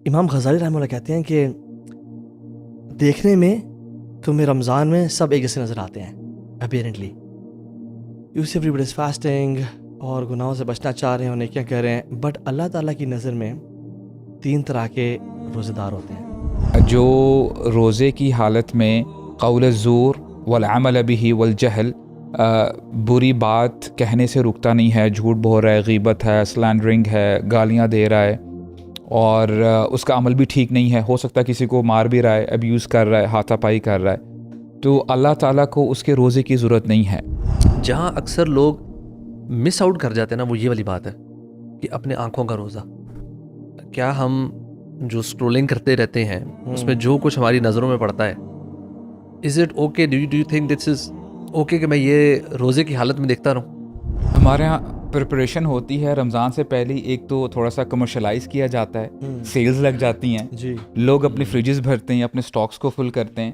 امام غزالی رحمہ اللہ کہتے ہیں کہ دیکھنے میں تمہیں رمضان میں سب ایک جیسے نظر آتے ہیں apparently, every body is fasting اور گناہوں سے بچنا چاہ رہے ہیں اور نیکیاں کر رہے ہیں، بٹ اللہ تعالیٰ کی نظر میں 3 طرح کے روزے دار ہوتے ہیں۔ جو روزے کی حالت میں قول الزور والعمل به والجہل، بری بات کہنے سے رکتا نہیں ہے، جھوٹ بول رہا ہے، غیبت ہے، سلینڈرنگ ہے، گالیاں دے رہا ہے، اور اس کا عمل بھی ٹھیک نہیں ہے، ہو سکتا ہے کسی کو مار بھی رہا ہے، ابیوز کر رہا ہے، ہاتھا پائی کر رہا ہے، تو اللہ تعالیٰ کو اس کے روزے کی ضرورت نہیں ہے۔ جہاں اکثر لوگ مس آؤٹ کر جاتے ہیں نا، وہ یہ والی بات ہے کہ اپنے آنکھوں کا روزہ، کیا ہم جو اسکرولنگ کرتے رہتے ہیں اس میں جو کچھ ہماری نظروں میں پڑتا ہے، is it okay, do you think this is okay کہ میں یہ روزے کی حالت میں دیکھتا رہوں؟ ہمارے ہاں پریپریشن ہوتی ہے رمضان سے پہلے، ایک تو تھوڑا سا کمرشلائز کیا جاتا ہے، سیلز لگ جاتی ہیں، جی، لوگ اپنے فریجز بھرتے ہیں، اپنے سٹاکس کو فل کرتے ہیں،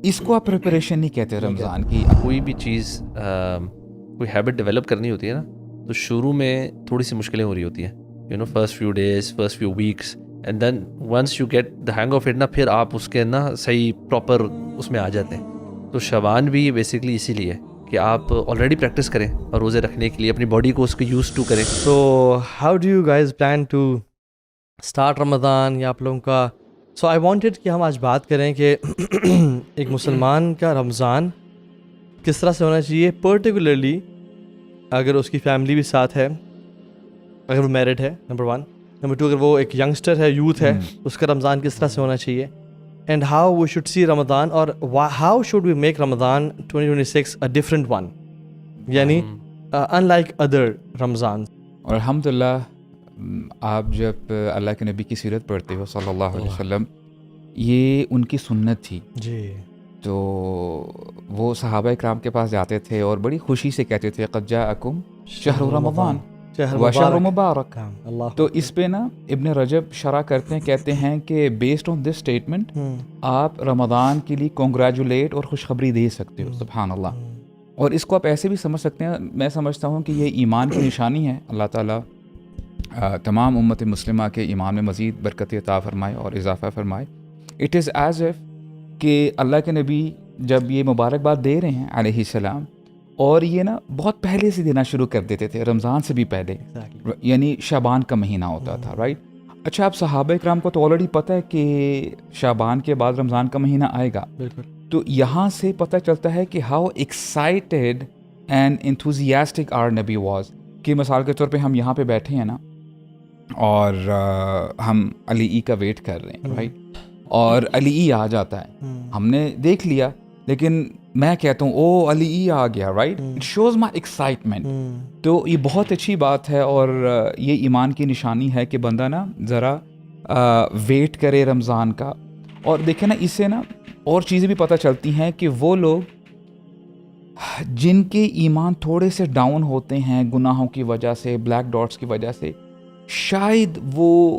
اس کو آپ پریپریشن نہیں کہتے رمضان کی۔ کوئی بھی چیز کوئی ہیبٹ ڈیولپ کرنی ہوتی ہے نا، تو شروع میں تھوڑی سی مشکلیں ہو رہی ہوتی ہیں، you know first few days, first few weeks, and then once you get the hang of it نا، پھر آپ اس کے نا صحیح پراپر اس میں آ جاتے ہیں۔ تو شعبان بھی بیسکلی اسی لیے کہ آپ آلریڈی پریکٹس کریں اور روزے رکھنے کے لیے اپنی باڈی کو اس کو یوز ٹو کریں۔ تو how do you guys plan to start Ramzan, یا آپ لوگوں کا سو آئی وانٹیڈ کہ ہم آج بات کریں کہ ایک مسلمان کا رمضان کس طرح سے ہونا چاہیے، پرٹیکولرلی اگر اس کی فیملی بھی ساتھ ہے، اگر وہ میرڈ ہے، نمبر 1، نمبر 2 اگر وہ ایک ینگسٹر ہے، یوتھ ہے، اس کا رمضان کس طرح سے ہونا چاہیے، and how we should see Ramadan, اور how should we make Ramadan 2026 a different one, یعنی ان لائک ادر رمضان۔ اور الحمدللہ آپ جب اللہ کے نبی کی سیرت پڑھتے ہو صلی اللہ علیہ وسلم، یہ ان کی سنت تھی، جی، تو وہ صحابہ کرام کے پاس جاتے تھے اور بڑی خوشی سے کہتے تھے قد جاءکم شہر رمضان وشہر مبارک۔ اللہ تو اس پہ نا ابن رجب شرح کرتے ہیں، کہتے ہیں کہ بیسڈ آن دس اسٹیٹمنٹ آپ رمضان کے لیے کنگریچولیٹ اور خوشخبری دے سکتے ہو، سبحان اللہ۔ اور اس کو آپ ایسے بھی سمجھ سکتے ہیں، میں سمجھتا ہوں کہ یہ ایمان کی نشانی ہے، اللہ تعالیٰ تمام امت مسلمہ کے ایمان میں مزید برکت عطا فرمائے اور اضافہ فرمائے۔ اٹ از ایز ایف کہ اللہ کے نبی جب یہ مبارکباد دے رہے ہیں علیہ السلام، اور یہ نا بہت پہلے سے دینا شروع کر دیتے تھے، رمضان سے بھی پہلے، یعنی شعبان کا مہینہ ہوتا تھا، رائٹ۔ اچھا، آپ صحابہ کرام کو تو آلریڈی پتہ ہے کہ شعبان کے بعد رمضان کا مہینہ آئے گا، بالکل، تو یہاں سے پتہ چلتا ہے کہ how excited and enthusiastic are نبی واز، کہ مثال کے طور پہ ہم یہاں پہ بیٹھے ہیں نا، اور ہم علی ای کا ویٹ کر رہے ہیں، رائٹ، اور علی ای آ جاتا ہے، ہم نے دیکھ لیا، لیکن میں کہتا ہوں او علی ای آ گیا، right, it shows my excitement. تو یہ بہت اچھی بات ہے، اور یہ ایمان کی نشانی ہے کہ بندہ نا ذرا ویٹ کرے رمضان کا۔ اور دیکھیں نا، اس سے نا اور چیزیں بھی پتہ چلتی ہیں کہ وہ لوگ جن کے ایمان تھوڑے سے ڈاؤن ہوتے ہیں گناہوں کی وجہ سے، بلیک ڈاٹس کی وجہ سے، شاید وہ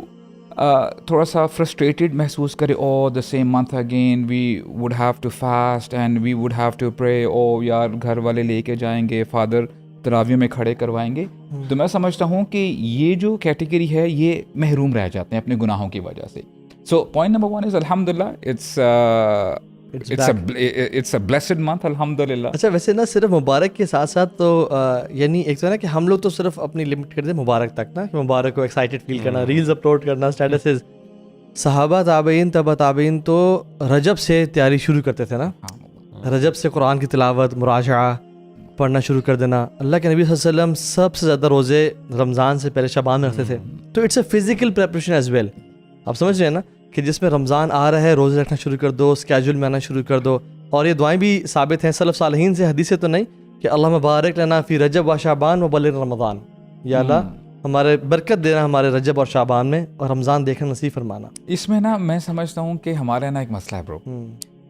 تھوڑا سا فرسٹریٹڈ محسوس کرے، oh the same month again we would have to fast and we would have to pray, او یار گھر والے لے کے جائیں گے، فادر تراویح میں کھڑے کروائیں گے۔ تو میں سمجھتا ہوں کہ یہ جو کیٹیگری ہے یہ محروم رہ جاتے ہیں اپنے گناہوں کی وجہ سے۔ سو پوائنٹ نمبر 1 از الحمدللہ اٹس اے بلیسڈ منتھ، الحمدللہ۔ اچھا، ویسے نا صرف مبارک کے ساتھ ساتھ تو یعنی ایک تو ہے نا کہ ہم لوگ تو صرف اپنی لمٹ کرتے ہیں مبارک تک نا، کہ مبارک کو ایکسائٹیڈ فیل کرنا، ریلز اپلوڈ کرنا، اسٹیٹسز۔ صحابہ تابعین تبع تابعین تو رجب سے تیاری شروع کرتے تھے نا، رجب سے قرآن کی تلاوت، مراجعہ پڑھنا شروع کر دینا۔ اللہ کے نبی صلی اللہ علیہ وسلم سب سے زیادہ روزے رمضان سے پہلے شعبان میں رکھتے تھے، تو it's a physical preparation as well. آپ سمجھ رہے ہیں نا کہ جس میں رمضان آ رہا ہے روزے رکھنا شروع کر دو، اسکیجول میں آنا شروع کر دو، اور یہ دعائیں بھی ثابت ہیں سلف صالحین سے، حدیث سے تو نہیں، کہ اللہ مبارک لنا فی رجب و شعبان و بلغ رمضان، یا اللہ ہمارے برکت دینا ہمارے رجب اور شعبان میں، اور رمضان دیکھنا نصیب فرمانا۔ اس میں نا میں سمجھتا ہوں کہ ہمارے نا ایک مسئلہ ہے برو،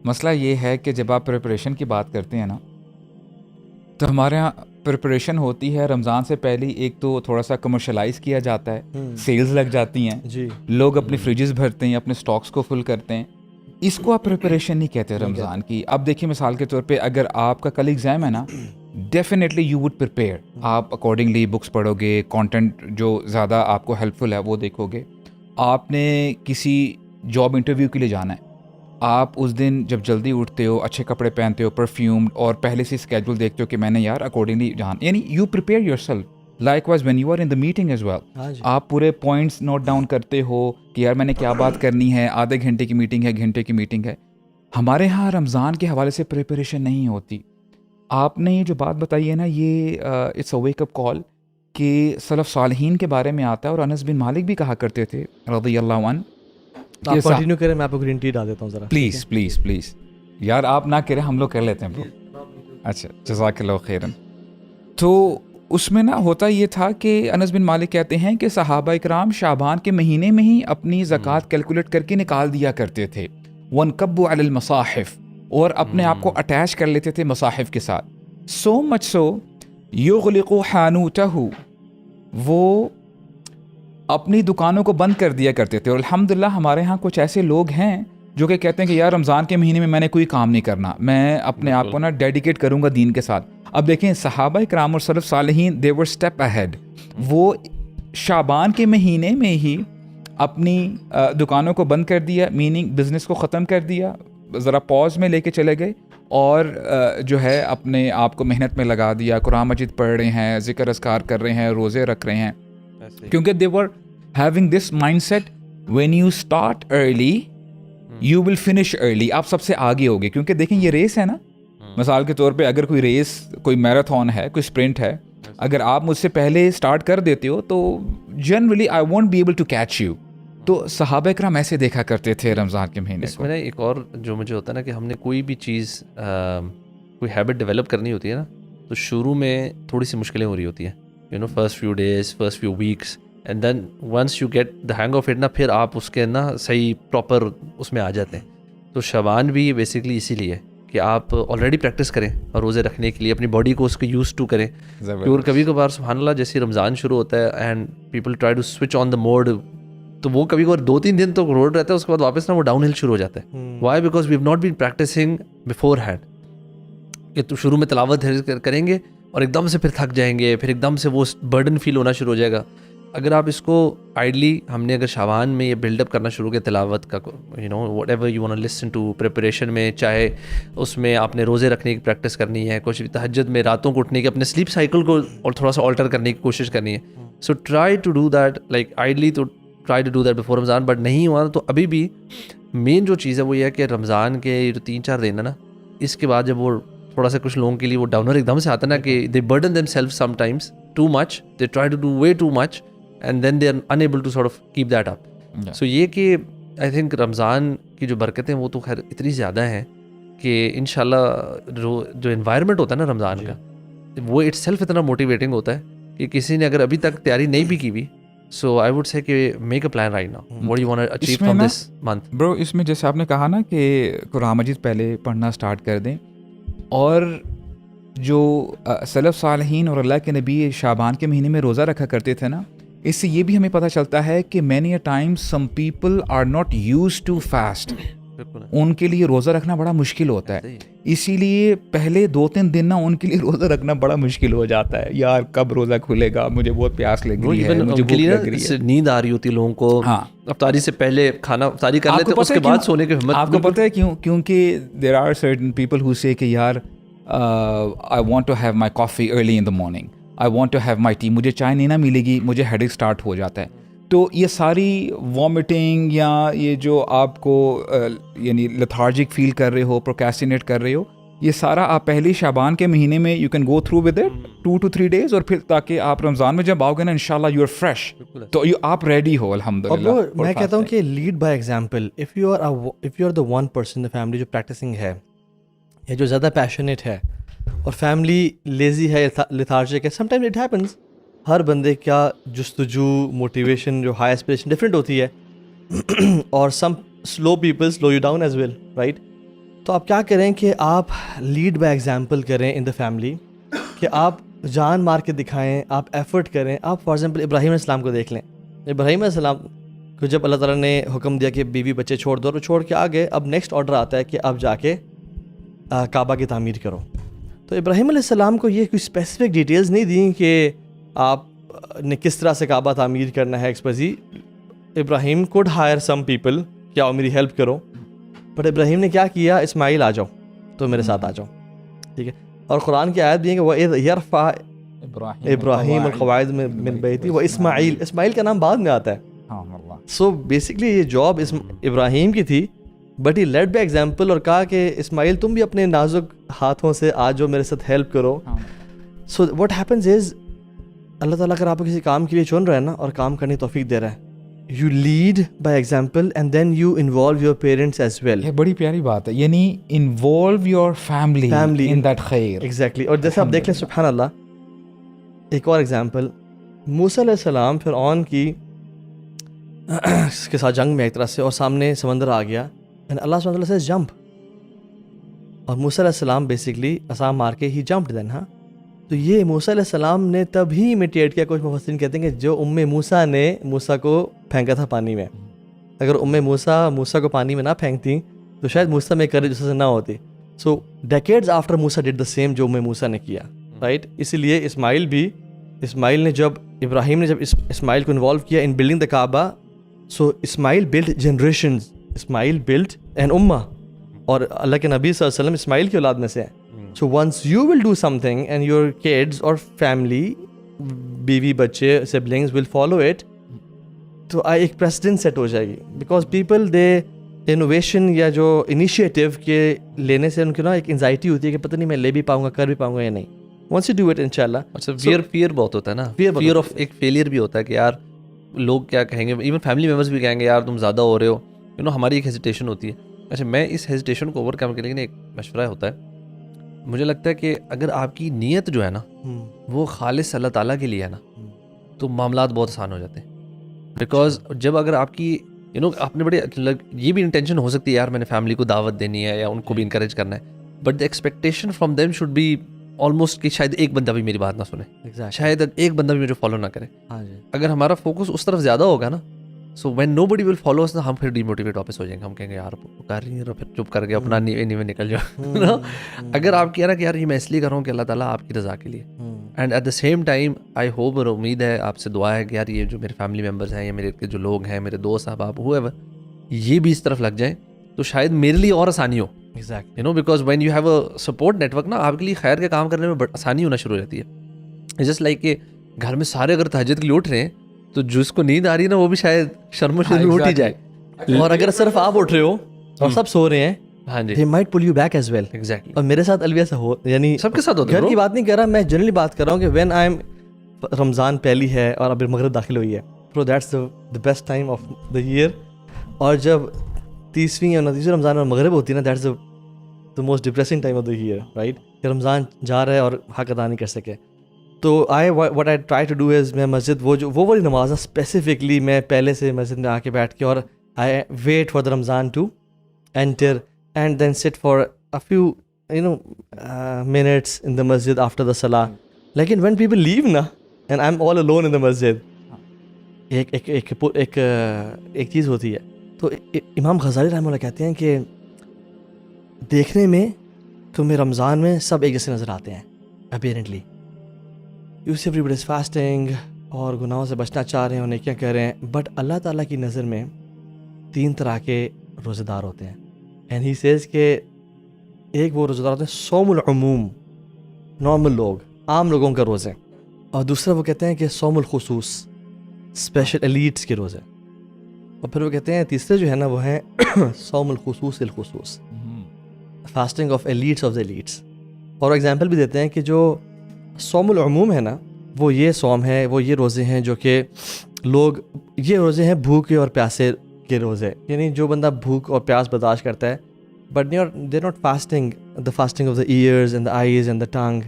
مسئلہ یہ ہے کہ جب آپ پریپریشن کی بات کرتے ہیں نا، تو ہمارے یہاں پریپریشن ہوتی ہے رمضان سے پہلے، ایک تو تھوڑا سا کمرشلائز کیا جاتا ہے، سیلز لگ جاتی ہیں، جی، لوگ اپنے فریجز بھرتے ہیں، اپنے سٹاکس کو فل کرتے ہیں، اس کو آپ پریپریشن نہیں کہتے رمضان کی۔ اب دیکھیے مثال کے طور پہ اگر آپ کا کل ایگزام ہے نا، ڈیفینیٹلی یو وڈ پریپیئر، آپ اکارڈنگلی بکس پڑھو گے، کانٹینٹ جو زیادہ آپ کو ہیلپ فل ہے وہ دیکھو گے، آپ نے کسی جاب انٹرویو کے لیے جانا ہے, آپ اس دن جب جلدی اٹھتے ہو, اچھے کپڑے پہنتے ہو, پرفیومڈ, اور پہلے سے اسکیجول دیکھتے ہو کہ میں نے یار اکارڈنگلی یعنی you prepare yourself. Likewise when you are in the meeting as well, آپ پورے پوائنٹس نوٹ ڈاؤن کرتے ہو کہ یار میں نے کیا بات کرنی ہے, آدھے گھنٹے کی میٹنگ ہے, گھنٹے کی میٹنگ ہے. ہمارے ہاں رمضان کے حوالے سے پریپریشن نہیں ہوتی. آپ نے یہ جو بات بتائی ہے نا, یہ اٹس اے ویک اپ کال کہ سلف صالحین کے بارے میں آتا ہے, اور انس بن مالک بھی کہا کرتے تھے رضی اللہ عنہ. آپ کنٹینیو کریں, میں آپ کو گرین ٹی ڈال دیتا ہوں ذرا. پلیز پلیز پلیز یار, آپ نہ کریں, ہم لوگ کر لیتے ہیں برو. اچھا جزاک اللہ خیرن. تو اس میں نا ہوتا یہ تھا کہ انس بن مالک کہتے ہیں کہ صحابہ اکرام شعبان کے مہینے میں ہی اپنی زکوٰۃ کیلکولیٹ کر کے نکال دیا کرتے تھے. وَانْكَبُّ عَلَى الْمَصَاحِفِ, اور اپنے آپ کو اٹیچ کر لیتے تھے مصاحف کے ساتھ. سو مچ سو یغلق حانوتہ, وہ اپنی دکانوں کو بند کر دیا کرتے تھے. اور الحمدللہ ہمارے ہاں کچھ ایسے لوگ ہیں جو کہ کہتے ہیں کہ یار رمضان کے مہینے میں نے کوئی کام نہیں کرنا, میں اپنے آپ کو نا ڈیڈیکیٹ کروں گا دین کے ساتھ. اب دیکھیں صحابہ کرام اور سلف صالحین they were step ahead. وہ شعبان کے مہینے میں ہی اپنی دکانوں کو بند کر دیا, میننگ بزنس کو ختم کر دیا, ذرا پاز میں لے کے چلے گئے, اور جو ہے اپنے آپ کو محنت میں لگا دیا. قرآن مجید پڑھ رہے ہیں, ذکر اذکار کر رہے ہیں, روزے رکھ رہے ہیں, کیونکہ they were having this mindset when you start early you will finish early. آپ سب سے آگے ہوگے, کیونکہ دیکھیں یہ ریس ہے نا, مثال کے طور پہ اگر کوئی ریس, کوئی میراتھن ہے, کوئی اسپرنٹ ہے, اگر آپ مجھ سے پہلے اسٹارٹ کر دیتے ہو تو generally I won't be able to catch you. تو صحابہ کرام ایسے دیکھا کرتے تھے رمضان کے مہینے اس میں نا ایک اور جو مجھے ہوتا ہے نا کہ ہم نے کوئی بھی چیز کوئی ہیبٹ ڈیولپ کرنی ہوتی ہے نا, تو شروع میں تھوڑی سی مشکلیں ہو رہی ہوتی ہیں, you know first few days, first few weeks, and then once you get the hang of it نا, پھر آپ اس کے نا صحیح پراپر اس میں آ جاتے ہیں. تو شعبان بھی بیسکلی اسی لیے کہ آپ آلریڈی پریکٹس کریں اور روزے رکھنے کے لیے اپنی باڈی کو اس کو یوز ٹو کریں. اور کبھی کبھار سبحان اللہ جیسے رمضان شروع ہوتا ہے and people try to switch on the mode, تو وہ کبھی کبھار 2-3 دن تو روڈ رہتا ہے, اس کے بعد واپس نا وہ ڈاؤن ہل شروع ہو جاتا ہے. Why? Because we have not been practicing beforehand. کہ تو شروع میں تلاوت کریں گے اور ایک دم سے پھر تھک جائیں گے, پھر ایک دم سے وہ برڈن فیل ہونا شروع ہو جائے گا. اگر آپ اس کو آئیڈلی ہم نے اگر شعبان میں یہ بلڈ اپ کرنا شروع کیا تلاوت کا, you know whatever you want to listen to, preparation میں چاہے اس میں آپ نے روزے رکھنے کی پریکٹس کرنی ہے, کچھ تہجد میں راتوں کو اٹھنے کی, اپنے سلیپ سائیکل کو اور تھوڑا سا آلٹر کرنے کی کوشش کرنی ہے. So try to do that, like ideally تو try to do that before Ramadan, but نہیں ہوا تو ابھی بھی مین جو چیز ہے وہ یہ ہے کہ رمضان کے جو 3-4 دن ہے نا, اس کے بعد جب وہ تھوڑا سا کچھ لوگوں کے لیے وہ ڈاؤنر ایک دم سے آتا ہے نا کہ they burden them self sometimes too much, they try to do way too much and then they are unable to sort of keep that up. So یہ کہ آئی تھنک رمضان کی جو برکتیں وہ تو خیر اتنی زیادہ ہیں کہ انشاءاللہ جو انوائرمنٹ ہوتا ہے نا رمضان کا, وہ اٹ سیلف اتنا موٹیویٹنگ ہوتا ہے کہ کسی نے اگر ابھی تک تیاری نہیں بھی کی ہوئی, سو آئی ووڈ سے کہ make a plan right now, what you want to achieve from this month. Bro اس میں جیسے آپ نے کہا نا کہ قرآن مجید پہلے پڑھنا اسٹارٹ کر دیں, اور جو سلف صالحین اور اللہ کے نبی شعبان کے مہینے میں روزہ رکھا کرتے تھے نا, اس سے یہ بھی ہمیں پتہ چلتا ہے کہ many a time some people are not used to fast. ان کے لیے روزہ رکھنا بڑا مشکل ہوتا ہے, اسی لیے پہلے 2-3 دن نا ان کے لیے روزہ رکھنا بڑا مشکل ہو جاتا ہے. یار کب روزہ کھلے گا, مجھے بہت پیاس لگ رہی ہے, مجھے بھوک لگ رہی ہے, نیند آ رہی ہوتی ہے لوگوں کو. ہاں, افطاری سے پہلے کھانا افطاری کر لیتے, اس کے بعد سونے کی ہمت. آپ کو پتہ ہے کیوں؟ کیونکہ there are certain people who say کہ یار I want to have my coffee early in the morning, I want to have my tea, مجھے چائے نہیں نہ ملے گی مجھے ہیڈ ایک اسٹارٹ ہو جاتا ہے. تو یہ ساری وامٹنگ یا یہ جو آپ کو یعنی لیتھارجک فیل کر رہے ہو, پروکیسٹینیٹ کر رہے ہو, یہ سارا آپ پہلی شعبان کے مہینے میں you can go through with it 2 to 3 days, اور پھر تاکہ آپ رمضان میں جب آؤ گے نا انشاءاللہ یو آر فریش, تو آپ ریڈی ہو الحمدللہ. میں کہتا ہوں کہ lead by example. If you are the one person family جو پریکٹسنگ ہے یا جو زیادہ پیشنیٹ ہے, اور فیملی لیزی ہے, لیتھارجک ہے, سم ٹائمز اٹ ہیپنس. ہر بندے کا جستجو, موٹیویشن, جو ہائی اسپریشن ڈفرینٹ ہوتی ہے, اور some slow people slow you down as well, right. تو آپ کیا کریں کہ آپ لیڈ بائی ایگزامپل کریں ان دا فیملی, کہ آپ جان مار کے دکھائیں, آپ ایفرٹ کریں. آپ فار ایگزامپل ابراہیم علیہ السلام کو دیکھ لیں. ابراہیم علیہ السلام کو جب اللہ تعالیٰ نے حکم دیا کہ بیوی بچے چھوڑ دو, اور چھوڑ کے آگے, اب نیکسٹ آرڈر آتا ہے کہ اب جا کے کعبہ کی تعمیر کرو. تو ابراہیم علیہ السلام کو یہ کوئی اسپیسیفک ڈیٹیلز نہیں دیں کہ آپ نے کس طرح سے کعبہ تعمیر کرنا ہے ایکسپرزی. ابراہیم کوڈ ہائر سم پیپل کہ آؤ میری ہیلپ کرو, بٹ ابراہیم نے کیا کیا, اسماعیل آ جاؤ تو میرے ساتھ آ جاؤ, ٹھیک ہے. اور قرآن کی آیت بھی ہے کہ وہ یرفع ابراہیم القواعد من بیتی و اسماعیل, اسماعیل کا نام بعد میں آتا ہے. سو بیسکلی یہ جاب ابراہیم کی تھی, but he lead by example اور کہا کہ اسماعیل تم بھی اپنے نازک ہاتھوں سے آ جاؤ میرے ساتھ ہیلپ کرو. سو واٹ ہیپنز از اللہ تعالیٰ اگر آپ کو کسی کام کے لیے چن رہا ہے نا اور کام کرنے کی توفیق دے رہا ہے, you lead by example and then you involve your parents as well. یہ بڑی پیاری بات ہے, یعنی involve your family in that خیر. ایگزیکٹلی. اور جیسے آپ دیکھ لیں سبحان اللہ, ایک اور ایگزامپل, موسیٰ علیہ السلام فرعون کی اس کے ساتھ جنگ میں ایک طرح سے, اور سامنے سمندر آ گیا, اینڈ اللہ سبحانہ وتعالیٰ سے جمپ, اور موسیٰ علیہ السلام بیسکلی عصا مار کے ہی جمپڈ دین. ہاں, تو یہ موسیٰ علیہ السلام نے تبھی امیٹیٹ کیا. کچھ مفسرین کہتے ہیں کہ جو موسیٰ نے موسیٰ کو پھینکا تھا پانی میں, اگر موسیٰ کو پانی میں نہ پھینکتی تو شاید موسیٰ میں کرے جیسے نہ ہوتی. So decades after Musa died the same جو موسیٰ نے کیا, رائٹ. اسی لیے اسماعیل نے جب ابراہیم نے جب اسماعیل کو انوالو کیا in building the Kaaba, so Ismail build generations, Ismail build an امہ, اور اللہ کے نبی صلی اللہ علیہ وسلم اسماعیل کی اولاد میں سے ہیں. So once you will do something and your kids or family, بیوی بچے siblings will follow it, تو ایک precedent set ہو جائے گی. Because people they innovation یا جو initiative کے لینے سے ان کی نا ایک انزائٹی ہوتی ہے کہ پتہ نہیں میں لے بھی پاؤں گا, کر بھی پاؤں گا یا نہیں. Once you do it انشاءاللہ. فیئر بہت ہوتا ہے نا, فیئر آف ایک فیلئر بھی ہوتا ہے کہ یار لوگ کیا کہیں گے, ایون فیملی ممبرس بھی کہیں گے یار تم زیادہ ہو رہے ہو, یو نو ہماری ایک ہیزیٹیشن ہوتی ہے. اچھا, میں اس ہیزیٹیشن کو اوور کم کرنے کے لیے ایک مشورہ ہوتا ہے. مجھے لگتا ہے کہ اگر آپ کی نیت جو ہے نا وہ خالص اللہ تعالیٰ کے لیے ہے نا, تو معاملات بہت آسان ہو جاتے ہیں. بیکاز جب اگر آپ کی یو نو آپ نے بڑے یہ بھی انٹینشن ہو سکتی ہے یار میں نے فیملی کو دعوت دینی ہے یا ان کو بھی انکریج کرنا ہے, but the expectation from them should be almost کہ شاید ایک بندہ بھی میری بات نہ سنے, شاید ایک بندہ بھی مجھے فالو نہ کرے. اگر ہمارا فوکس اس طرف زیادہ ہوگا نا, so when know body will follow اس, ہم پھر ڈیموٹیویٹ واپس ہو جائیں گے. ہم کہیں گے یار کر رہی ہیں, پھر چپ کر کے اپنا نیوے میں نکل جاؤ. اگر آپ کہہ رہا کہ یار یہ میں اس لیے کر رہا ہوں کہ اللہ تعالیٰ آپ کی رضا کے لیے, and at the same time I hope اور امید ہے آپ سے دعا ہے کہ یار یہ جو میرے فیملی ممبرس ہیں یا میرے جو لوگ ہیں, میرے دوست احباب whoever, یہ بھی اس طرف لگ جائیں تو شاید میرے لیے اور آسانی ہو. You know because when you have a support network نا, آپ کے لیے خیر کے کام کرنے میں آسانی ہونا شروع ہو جاتی ہے. جسٹ لائک کہ گھر میں سارے اگر تہجد کے لیے اٹھ رہے ہیں تو جس کو نیند آ رہی ہے نا وہ بھی شاید شرم و شرم اٹھ ہی جائے. اور اگر صرف آپ اٹھ رہے ہو اور سب سو رہے ہیں, ہاں جی, they might pull you back as well. Exactly. اور میرے ساتھ الویہ سے ہو, یعنی سب کے ساتھ ہوتا ہے. گھر کی بات نہیں کر رہا, میں جنرلی بات کر رہا ہوں کہ وین آئی ایم رمضان پہلی ہے اور ابھی مغرب داخل ہوئی ہے, so that's the best time of the year. اور جب 30ویں یا 29ویں رمضان اور مغرب ہوتی ہے نا, that's the most depressing time of the year, right? کہ رمضان جا رہا ہے اور حق ادا نہیں کر سکے. تو what I try to do is میں مسجد وہ والی نماز نا اسپیسیفکلی میں پہلے سے مسجد میں آ کے بیٹھ کے, اور I wait for the Ramzan to enter and then sit for a few minutes in the masjid after the salah. لیکن when people leave نا and I'm all alone in the masjid, ایک چیز ہوتی ہے. تو امام غزالی رحمہ اللہ کہتے ہیں کہ دیکھنے میں تمہیں رمضان میں سب ایک جیسے نظر آتے ہیں apparently. You see everybody is fasting اور گناہوں سے بچنا چاہ رہے ہیں اور نیکیاں کر رہے ہیں, بٹ اللہ تعالیٰ کی نظر میں 3 طرح کے روزے دار ہوتے ہیں. اینڈ ہی سیز کہ ایک وہ روزے دار ہوتے ہیں صوم العموم, نارمل لوگ, عام لوگوں کا روزے, اور دوسرا وہ کہتے ہیں کہ صوم الخصوص, اسپیشل ایلیٹس کے روزے, اور پھر وہ کہتے ہیں تیسرے جو ہے نا وہ ہیں صوم الخصوص الخصوص, fasting of elites of the elites. اور ایگزامپل بھی دیتے ہیں کہ جو صوم العموم ہے نا, وہ یہ صوم ہے, وہ یہ روزے ہیں جو کہ لوگ, یہ روزے ہیں بھوکے اور پیاسے کے روزے, یعنی جو بندہ بھوک اور پیاس برداشت کرتا ہے, but they are not fasting the fasting of the ears and the eyes and the tongue,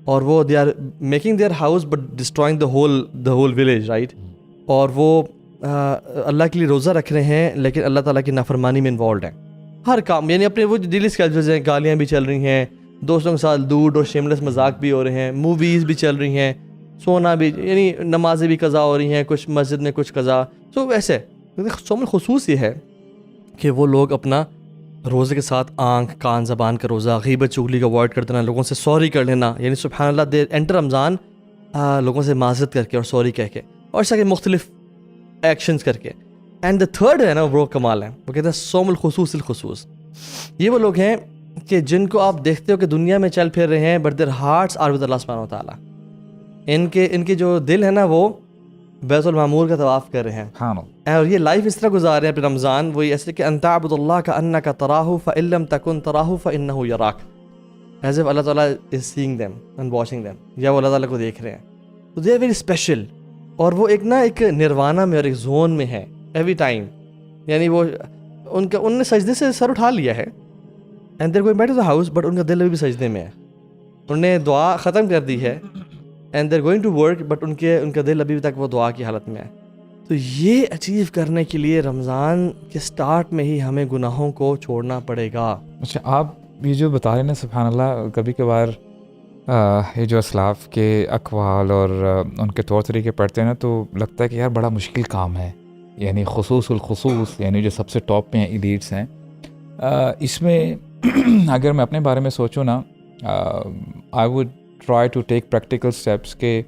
اور وہ they are making their house but destroying the whole village, right. اور وہ اللہ کے لیے روزہ رکھ رہے ہیں لیکن اللہ تعالیٰ کی نافرمانی میں انوالوڈ ہیں ہر کام, یعنی اپنے وہ ڈیلی اسکیجولز ہیں, گالیاں بھی چل رہی ہیں, دوستوں کے ساتھ لوڈ اور شیملیس مذاق بھی ہو رہے ہیں, موویز بھی چل رہی ہیں, سونا بھی, یعنی نمازیں بھی قضا ہو رہی ہیں, کچھ مسجد میں کچھ قضا. تو ویسے صوم الخصوص یہ ہے کہ وہ لوگ اپنا روزے کے ساتھ آنکھ کان زبان کا روزہ, غیبت چغلی کا اوائڈ کر دینا, لوگوں سے سوری کر لینا, یعنی سبحان اللہ دے انٹر رمضان لوگوں سے معذرت کر کے اور سوری کہہ کے, اور اس طرح کے مختلف ایکشنز کر کے. اینڈ دا تھرڈ ہے نا وہ کمال ہے, وہ کہتے ہیں سوم الخصوص الخصوص. یہ وہ لوگ ہیں کہ جن کو آپ دیکھتے ہو کہ دنیا میں چل پھر رہے ہیں but their hearts are with اللہ سبحانہ و تعالیٰ. ان کے جو دل ہے نا وہ بیت المعمور کا طواف کر رہے ہیں, اور یہ لائف اس طرح گزار رہے ہیں اپنے رمضان. وہی ایسے کہ ان تعبد اللہ کأنک تراہ فإن لم تکن تراہ فإنہ یراک, ایز اف اللہ تعالیٰ از سینگ دیم اینڈ واچنگ دیم, یا وہ اللہ تعالیٰ کو دیکھ رہے ہیں. تو دے آر ویری اسپیشل, اور وہ ایک نروانہ میں اور ایک زون میں ہے ایوری ٹائم. یعنی وہ ان نے سجدے سے سر اٹھا لیا ہے and they are going back to the house, but ان کا دل ابھی بھی سجدے میں ہے. انہوں نے دعا ختم کر دی ہے and they are going to work, but ان کا دل ابھی تک وہ دعا کی حالت میں ہے. تو یہ اچیو کرنے کے لیے رمضان کے سٹارٹ میں ہی ہمیں گناہوں کو چھوڑنا پڑے گا. اچھا, آپ یہ جو بتا رہے ہیں نا سبحان اللہ, کبھی کبھار یہ جو اسلاف کے اقوال اور ان کے طور طریقے پڑھتے ہیں نا تو لگتا ہے کہ یار بڑا مشکل کام ہے. یعنی خصوص الخصوص, یعنی جو سب سے ٹاپ پہ ہیں, ایلیٹس ہیں, اس میں اگر میں اپنے بارے میں سوچوں نا, I would try to take practical steps کہ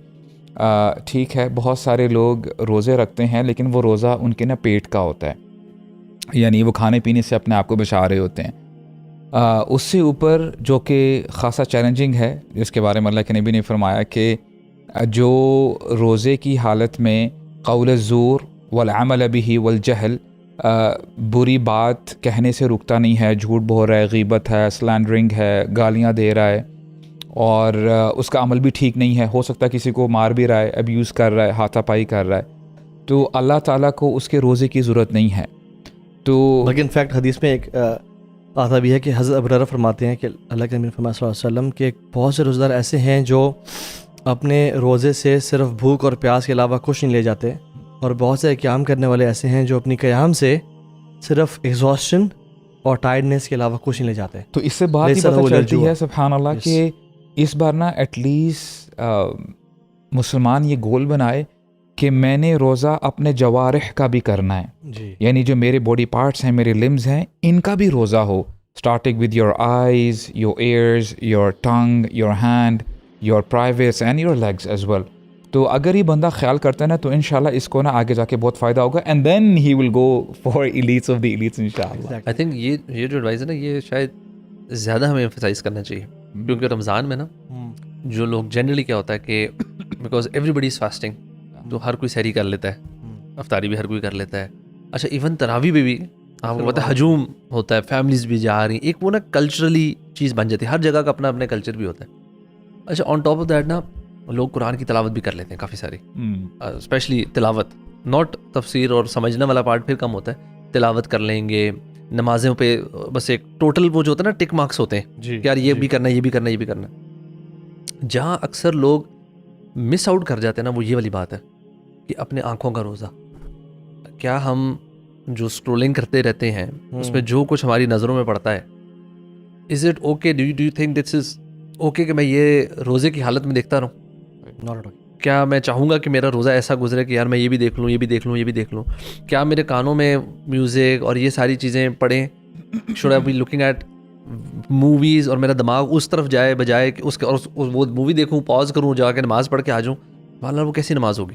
ٹھیک ہے بہت سارے لوگ روزے رکھتے ہیں لیکن وہ روزہ ان کے نا پیٹ کا ہوتا ہے, یعنی وہ کھانے پینے سے اپنے آپ کو بچا رہے ہوتے ہیں. اس سے اوپر جو کہ خاصا چیلنجنگ ہے, جس کے بارے میں اللہ کے نبی نے فرمایا کہ جو روزے کی حالت میں قول الزور والعمل به والجہل, بری بات کہنے سے رکتا نہیں ہے, جھوٹ بول رہا ہے, غیبت ہے, سلینڈرنگ ہے, گالیاں دے رہا ہے, اور اس کا عمل بھی ٹھیک نہیں ہے, ہو سکتا ہے کسی کو مار بھی رہا ہے, ابیوز کر رہا ہے, ہاتھا پائی کر رہا ہے, تو اللہ تعالیٰ کو اس کے روزے کی ضرورت نہیں ہے. تو لیکن ان فیکٹ حدیث میں ایک آتا بھی ہے کہ حضرت ابو ہریرہ فرماتے ہیں کہ اللہ کے نبی فرمایا صلی اللہ علیہ وسلم کہ بہت سے روزہ دار ایسے ہیں جو اپنے روزے سے صرف بھوک اور پیاس کے علاوہ کچھ نہیں لے جاتے, اور بہت سے قیام کرنے والے ایسے ہیں جو اپنی قیام سے صرف ایگزاسشن اور ٹائرڈنیس کے علاوہ کچھ نہیں لے جاتے. تو اس سے بات ہی پتہ چلتی ہے سبحان اللہ کہ اس بار نا ایٹ لیسٹ مسلمان یہ گول بنائے کہ میں نے روزہ اپنے جوارح کا بھی کرنا ہے, یعنی جو میرے باڈی پارٹس ہیں, میرے لمز ہیں, ان کا بھی روزہ ہو, starting with your eyes, your ears, your tongue, your hand, your privates and your legs as well. تو اگر یہ بندہ خیال کرتا ہے نا تو انشاءاللہ اس کو نا آگے جا کے بہت فائدہ ہوگا, and then he will go for elites of the elites انشاءاللہ. آئی تھنک یہ جو ایڈوائز ہے نا یہ شاید زیادہ ہمیں ایمفسائز کرنا چاہیے, کیونکہ رمضان میں نا جو لوگ جنرلی کیا ہوتا ہے کہ because everybody is fasting, تو ہر کوئی سحری کر لیتا ہے, افطاری بھی ہر کوئی کر لیتا ہے. اچھا ایون تراویح بھی آپ کو پتہ ہے ہجوم ہوتا ہے, فیملیز بھی جا رہی ہیں, ایک وہ نا کلچرلی چیز بن جاتی ہے, ہر جگہ کا اپنا اپنا کلچر بھی ہوتا ہے. اچھا آن ٹاپ آف دیٹ نا لوگ قرآن کی تلاوت بھی کر لیتے ہیں کافی ساری, اسپیشلی تلاوت, ناٹ تفسیر اور سمجھنے والا پارٹ پھر کم ہوتا ہے, تلاوت کر لیں گے. نمازوں پہ بس ایک ٹوٹل وہ جو ہوتا ہے نا ٹک مارکس ہوتے ہیں کہ یار یہ بھی کرنا ہے, یہ بھی کرنا ہے, یہ بھی کرنا ہے. جہاں اکثر لوگ مس آؤٹ کر جاتے ہیں نا وہ یہ والی بات ہے کہ اپنے آنکھوں کا روزہ. کیا ہم جو اسکرولنگ کرتے رہتے ہیں اس میں جو کچھ ہماری نظروں میں پڑتا ہے, is it okay, do you think this is okay کہ میں یہ روزے کی حالت میں دیکھتا رہوں؟ کیا میں چاہوں گا کہ میرا روزہ ایسا گزرے کہ یار میں یہ بھی دیکھ لوں, یہ بھی دیکھ لوں, یہ بھی دیکھ لوں؟ کیا میرے کانوں میں میوزک اور یہ ساری چیزیں پڑیں؟ Should I be looking at movies اور میرا دماغ اس طرف جائے بجائے کہ اس کے, اور وہ مووی دیکھوں, پاز کروں, جا کے نماز پڑھ کے آ جاؤں؟ واللہ وہ کیسی نماز ہوگی؟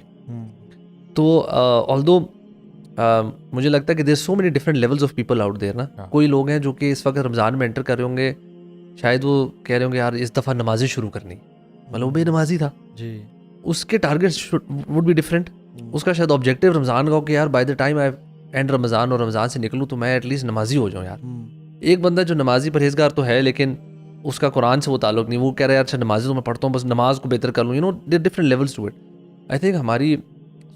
تو آلدو مجھے لگتا ہے کہ there so many different levels of people out there نا. کوئی لوگ ہیں جو کہ اس وقت رمضان میں انٹر کر رہے ہوں گے, شاید وہ کہہ رہے ہوں گے یار اس دفعہ نمازیں شروع کرنی, مطلب وہ بے نمازی تھا, اس کے ٹارگیٹ وڈ بی ڈفرینٹ. اس کا شاید آبجیکٹیو رمضان کا ہو کہ یار by the time I end Ramadan اور رمضان سے نکلوں تو میں ایٹ لیسٹ نمازی ہو جاؤں. یار ایک بندہ جو نمازی پرہیزگار تو ہے لیکن اس کا قرآن سے وہ تعلق نہیں, وہ کہہ رہا ہے اچھا نمازی تو میں پڑھتا ہوں, بس نماز کو بہتر کر لوں. You know there different levels to it. I think ہماری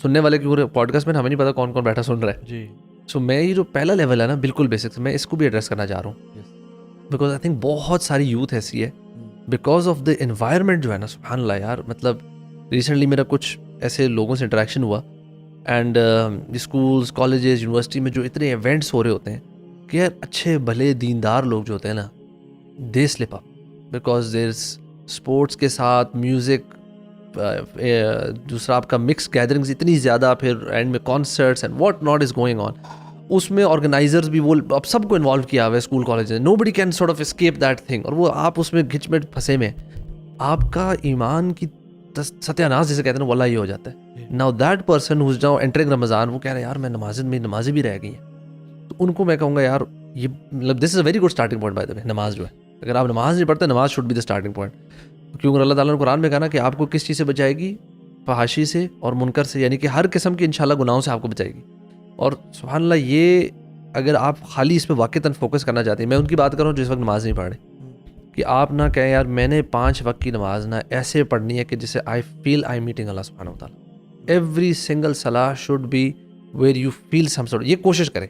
سننے والے کی پوڈ کاسٹ میں ہمیں نہیں پتا کون کون بیٹھا سن رہا ہے. سو میں یہ جو پہلا لیول ہے نا بالکل بیسک, میں اس کو بھی ایڈریس کرنا چاہ رہا ہوں, بیکاز آئی تھنک بہت ساری یوتھ ایسی ہے بیکاز آف دا انوائرمنٹ جو ہے نا سبحان اللہ یار. مطلب ریسنٹلی میرا کچھ ایسے لوگوں سے انٹریکشن ہوا, اینڈ اسکولس, کالجز, یونیورسٹی میں جو اتنے ایونٹس ہو رہے ہوتے ہیں کہ یار اچھے بھلے دیندار لوگ جو ہوتے ہیں نا they slip up, because there sports کے ساتھ میوزک, دوسرا آپ کا مکس گیدرنگز اتنی زیادہ, پھر اینڈ میں concerts and what not is going on. اس میں آرگنائزرز بھی وہ اب سب کو انوالو کیا ہوا ہے اسکول کالج میں, nobody can sort of escape that thing, اور وہ آپ اس میں گھچ میں پھنسے میں. آپ کا ایمان کی ستیاناس جسے کہتے ہیں وہ اللہ یہ ہو جاتا ہے. Now that person who's now entering Ramadan, وہ کہہ رہے ہیں یار میں نمازیں بھی رہ گئی ہیں. تو ان کو میں کہوں گا یار یہ مطلب this is a very good starting point by the way. نماز جو ہے, اگر آپ نماز نہیں پڑھتے, نماز should be the starting point. کیونکہ اللہ تعالیٰ نے قرآن میں کہا نا کہ آپ کو کس چیز سے بچائے گی, فحاشی سے اور منکر سے, یعنی کہ ہر قسم کی انشاءاللہ گناہوں سے آپ کو بچائے گی. اور سبحان اللہ یہ اگر آپ خالی اس پہ واقعتاً فوکس کرنا چاہتے ہیں, میں ان کی بات کر رہا ہوں جو اس وقت نماز نہیں پڑھ رہے, کہ آپ نہ کہیں یار میں نے 5 وقت کی نماز نہ ایسے پڑھنی ہے کہ جسے آئی فیل آئی میٹنگ اللہ سبحانہ و تعالیٰ. ایوری سنگل صلاح should be where you feel some sort. یہ کوشش کریں